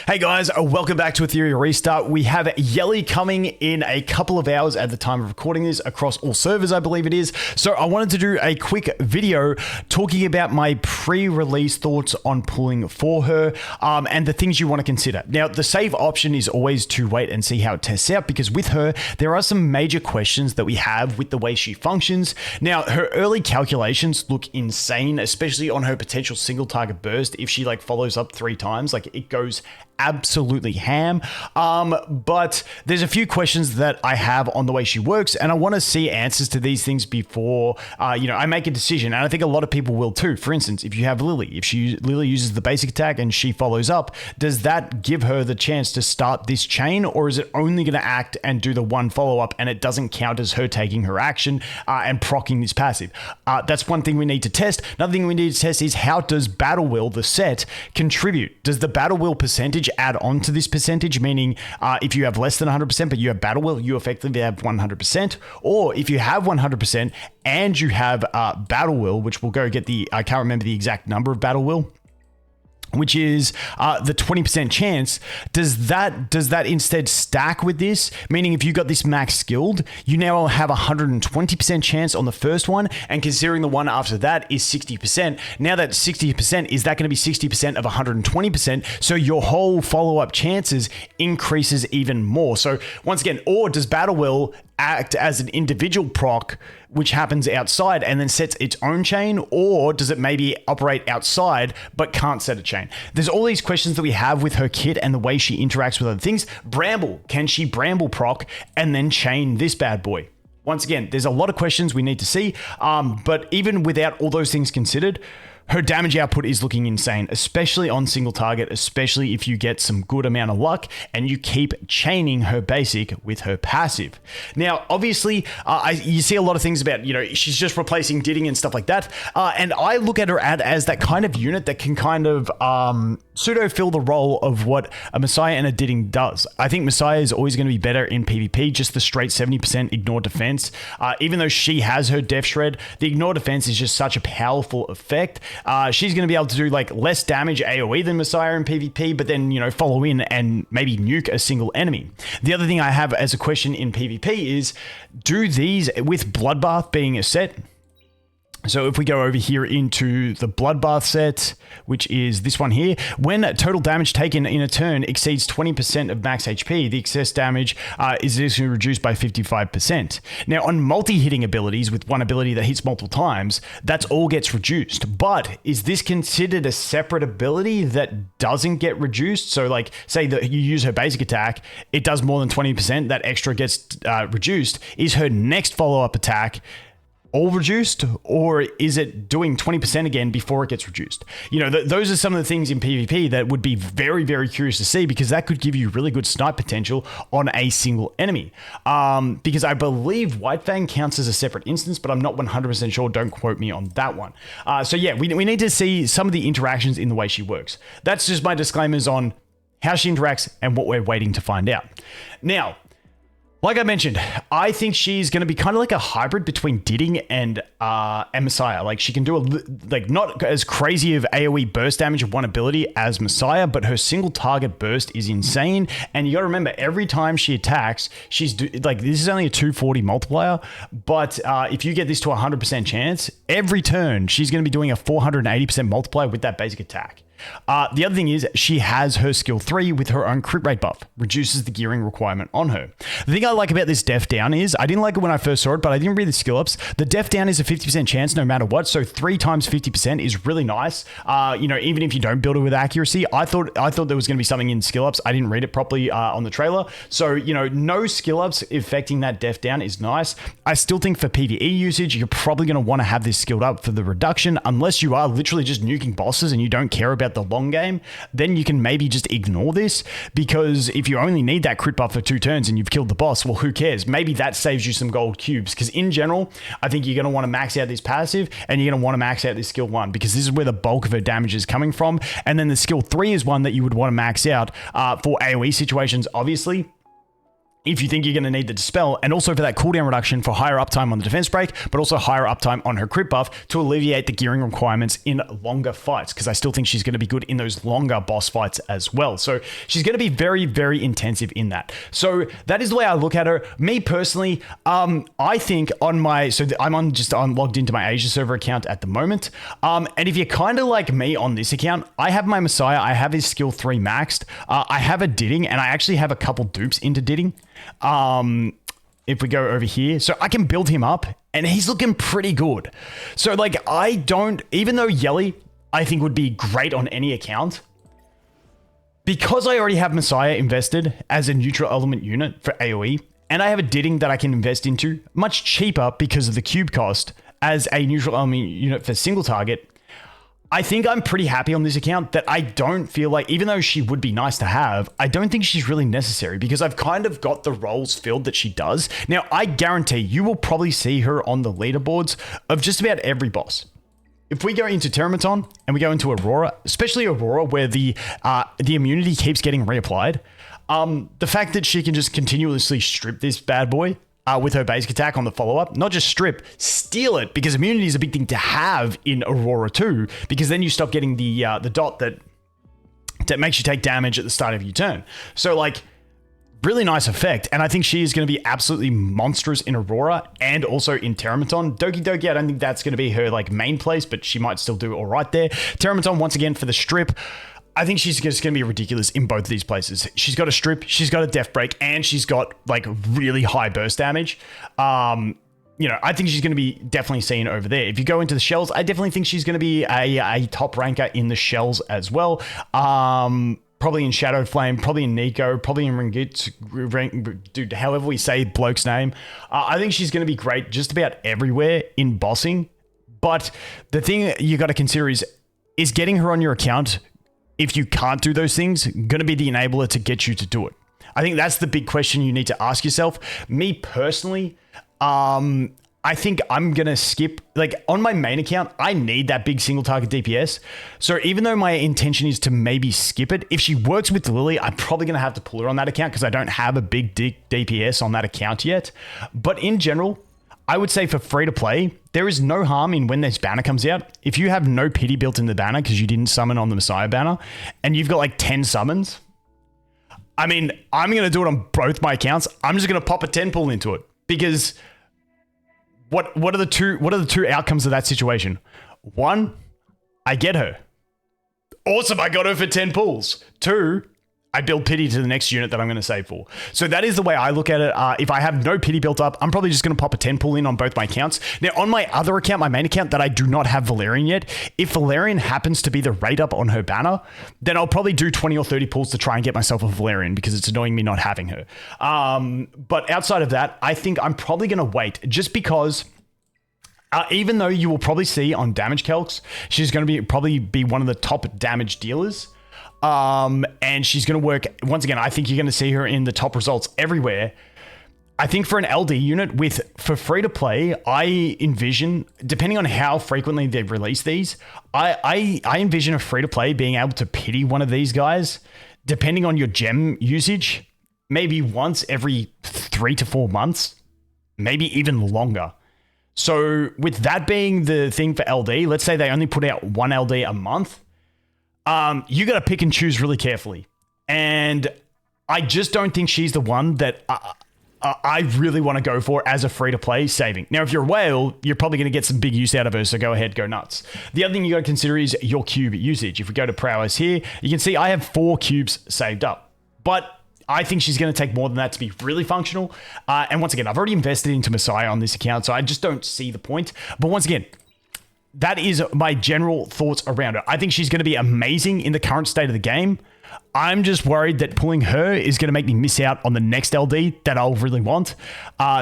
Hey guys, welcome back to Etheria Restart. We have Yeli coming in a couple of hours at the time of recording this across all servers, I believe it is. So I wanted to do a quick video talking about my pre-release thoughts on pulling for her and the things you want to consider. Now, the safe option is always to wait and see how it tests out, because with her, there are some major questions that we have with the way she functions. Now, her early calculations look insane, especially on her potential single target burst. If she follows up 3 times, it goes absolutely ham. But there's a few questions that I have on the way she works, and I want to see answers to these things before I make a decision. And I think a lot of people will too. For instance, if you have Lily, if Lily uses the basic attack and she follows up, does that give her the chance to start this chain, or is it only going to act and do the one follow-up and it doesn't count as her taking her action and proccing this passive? That's one thing we need to test. Another thing we need to test is, how does Battle Will, the set, contribute? Does the Battle Will percentage add on to this percentage? Meaning, if you have less than 100%, but you have Battle Will, you effectively have 100%. Or if you have 100% and you have Battle Will, which we'll go get I can't remember the exact number of Battle Will, which is the 20% chance, does that instead stack with this? Meaning, if you got this max skilled, you now have 120% chance on the first one, and considering the one after that is 60%, now that 60%, is that going to be 60% of 120%? So your whole follow-up chances increases even more. So once again, or does Battle Will act as an individual proc which happens outside and then sets its own chain, or does it maybe operate outside but can't set a chain? There's all these questions that we have with her kit and the way she interacts with other things. Bramble, can she Bramble proc and then chain this bad boy? Once again, there's a lot of questions we need to see, but even without all those things considered, her damage output is looking insane, especially on single target, especially if you get some good amount of luck and you keep chaining her basic with her passive. Now, obviously, you see a lot of things about, she's just replacing Didding and stuff like that. And I look at her as that kind of unit that can kind of pseudo fill the role of what a Messiah and a Didding does. I think Messiah is always going to be better in PvP, just the straight 70% ignore defense. Even though she has her Death Shred, the ignore defense is just such a powerful effect. She's going to be able to do less damage AoE than Messiah in PvP, but then, follow in and maybe nuke a single enemy. The other thing I have as a question in PvP is, do these, with Bloodbath being a set, so if we go over here into the Bloodbath set, which is this one here, when total damage taken in a turn exceeds 20% of max HP, the excess damage is reduced by 55%. Now, on multi-hitting abilities with one ability that hits multiple times, that all gets reduced. But is this considered a separate ability that doesn't get reduced? So say that you use her basic attack, it does more than 20%, that extra gets reduced. Is her next follow-up attack all reduced, or is it doing 20% again before it gets reduced? Those are some of the things in PvP that would be very, very curious to see, because that could give you really good snipe potential on a single enemy. Because I believe White Fang counts as a separate instance, but I'm not 100% sure. Don't quote me on that one. So yeah, we need to see some of the interactions in the way she works. That's just my disclaimers on how she interacts and what we're waiting to find out. Now, like I mentioned, I think she's going to be kind of like a hybrid between Didding and Messiah. She can do not as crazy of AoE burst damage of one ability as Messiah, but her single target burst is insane. And you got to remember, every time she attacks, this is only a 240 multiplier, but if you get this to 100% chance, every turn she's going to be doing a 480% multiplier with that basic attack. The other thing is, she has her skill 3 with her own crit rate buff, reduces the gearing requirement on her. The thing I like about this Death Down is, I didn't like it when I first saw it, but I didn't read the skill ups. The Death Down is a 50% chance no matter what, so 3 times 50% is really nice. Even if you don't build it with accuracy, I thought there was going to be something in skill ups. I didn't read it properly on the trailer, so no skill ups affecting that Death Down is nice. I still think for PvE usage, you're probably going to want to have this skilled up for the reduction, unless you are literally just nuking bosses and you don't care about the long game. Then you can maybe just ignore this, because if you only need that crit buff for 2 turns and you've killed the boss, well, who cares? Maybe that saves you some gold cubes, because in general, I think you're going to want to max out this passive and you're going to want to max out this skill 1, because this is where the bulk of her damage is coming from. And then the skill 3 is one that you would want to max out for AoE situations, obviously. if you think you're going to need the Dispel, and also for that cooldown reduction for higher uptime on the defense break, but also higher uptime on her crit buff to alleviate the gearing requirements in longer fights, because I still think she's going to be good in those longer boss fights as well. So she's going to be very, very intensive in that. So that is the way I look at her. Me personally, I think on my, I'm logged into my Asia server account at the moment. And if you're kind of like me on this account, I have my Messiah, I have his skill 3 maxed, I have a Didding, and I actually have a couple dupes into Didding. If we go over here, so I can build him up and he's looking pretty good. So like, even though Yeli I think would be great on any account, because I already have Messiah invested as a neutral element unit for AoE, and I have a Didding that I can invest into much cheaper because of the cube cost as a neutral element unit for single target, I think I'm pretty happy on this account that I don't feel like, even though she would be nice to have, I don't think she's really necessary because I've kind of got the roles filled that she does. Now, I guarantee you will probably see her on the leaderboards of just about every boss. If we go into Terramaton and we go into Aurora, especially Aurora where the immunity keeps getting reapplied, the fact that she can just continuously strip this bad boy with her basic attack on the follow-up, not just strip, steal it, because immunity is a big thing to have in Aurora too, because then you stop getting the dot that makes you take damage at the start of your turn. So like, really nice effect, and I think she is going to be absolutely monstrous in Aurora and also in Terramaton. Doki Doki, I don't think that's going to be her like main place, but she might still do all right there. Terramaton, once again, for the strip, I think she's just going to be ridiculous in both of these places. She's got a strip, she's got a death break, and she's got like really high burst damage. I think she's going to be definitely seen over there. If you go into the shells, I definitely think she's going to be a top ranker in the shells as well. Probably in Shadow Flame, probably in Nico, probably in Ringit, dude, however we say bloke's name. I think she's going to be great just about everywhere in bossing. But the thing you got to consider is getting her on your account, if you can't do those things, going to be the enabler to get you to do it. I think that's the big question you need to ask yourself. Me personally, I think I'm going to skip, like on my main account, I need that big single target DPS. So even though my intention is to maybe skip it, if she works with Lily, I'm probably going to have to pull her on that account because I don't have a big DPS on that account yet. But in general, I would say for free to play, there is no harm in when this banner comes out. If you have no pity built in the banner because you didn't summon on the Messiah banner and you've got like 10 summons, I mean, I'm going to do it on both my accounts. I'm just going to pop a 10 pull into it because what are the two outcomes of that situation? One, I get her. Awesome, I got her for 10 pulls. Two, I build pity to the next unit that I'm going to save for. So that is the way I look at it. If I have no pity built up, I'm probably just going to pop a 10 pull in on both my accounts. Now, on my other account, my main account that I do not have Valerian yet, if Valerian happens to be the rate up on her banner, then I'll probably do 20 or 30 pulls to try and get myself a Valerian because it's annoying me not having her. But outside of that, I think I'm probably going to wait just because... even though you will probably see on damage calcs, she's going to probably be one of the top damage dealers. And she's going to work, once again, I think you're going to see her in the top results everywhere. I think for an LD unit for free to play, I envision, depending on how frequently they release these, I envision a free to play being able to pity one of these guys, depending on your gem usage, maybe once every 3 to 4 months, maybe even longer. So with that being the thing for LD, let's say they only put out one LD a month. You got to pick and choose really carefully. And I just don't think she's the one that I really want to go for as a free-to-play saving. Now, if you're a whale, you're probably going to get some big use out of her, so go ahead, go nuts. The other thing you got to consider is your cube usage. If we go to prowess here, you can see I have 4 cubes saved up. But I think she's going to take more than that to be really functional. And once again, I've already invested into Messiah on this account, so I just don't see the point. But once again, that is my general thoughts around her. I think she's going to be amazing in the current state of the game. I'm just worried that pulling her is going to make me miss out on the next LD that I'll really want.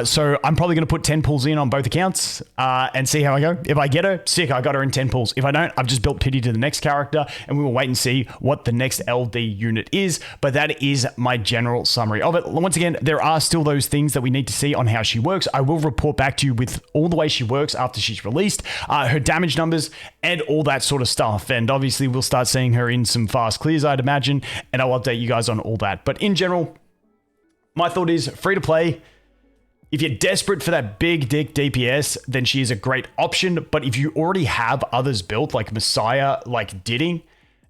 So I'm probably going to put 10 pulls in on both accounts and see how I go. If I get her, sick, I got her in 10 pulls. If I don't, I've just built pity to the next character and we will wait and see what the next LD unit is. But that is my general summary of it. Once again, there are still those things that we need to see on how she works. I will report back to you with all the way she works after she's released, her damage numbers and all that sort of stuff. And obviously we'll start seeing her in some fast clears, I'd imagine. And I'll update you guys on all that. But in general, My thought is free to play. If you're desperate for that big dick DPS, then she is a great option. But if you already have others built like Messiah, like Didding,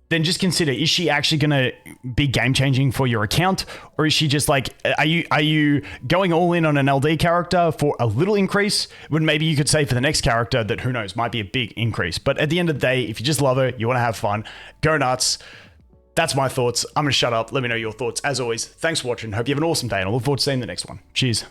then just consider, is she actually going to be game changing for your account? Or is she just like, are you going all in on an LD character for a little increase when maybe you could say for the next character that, who knows, might be a big increase. But at the end of the day, if you just love her, you want to have fun, go nuts. That's my thoughts. I'm going to shut up. Let me know your thoughts. As always, thanks for watching. Hope you have an awesome day and I look forward to seeing the next one. Cheers.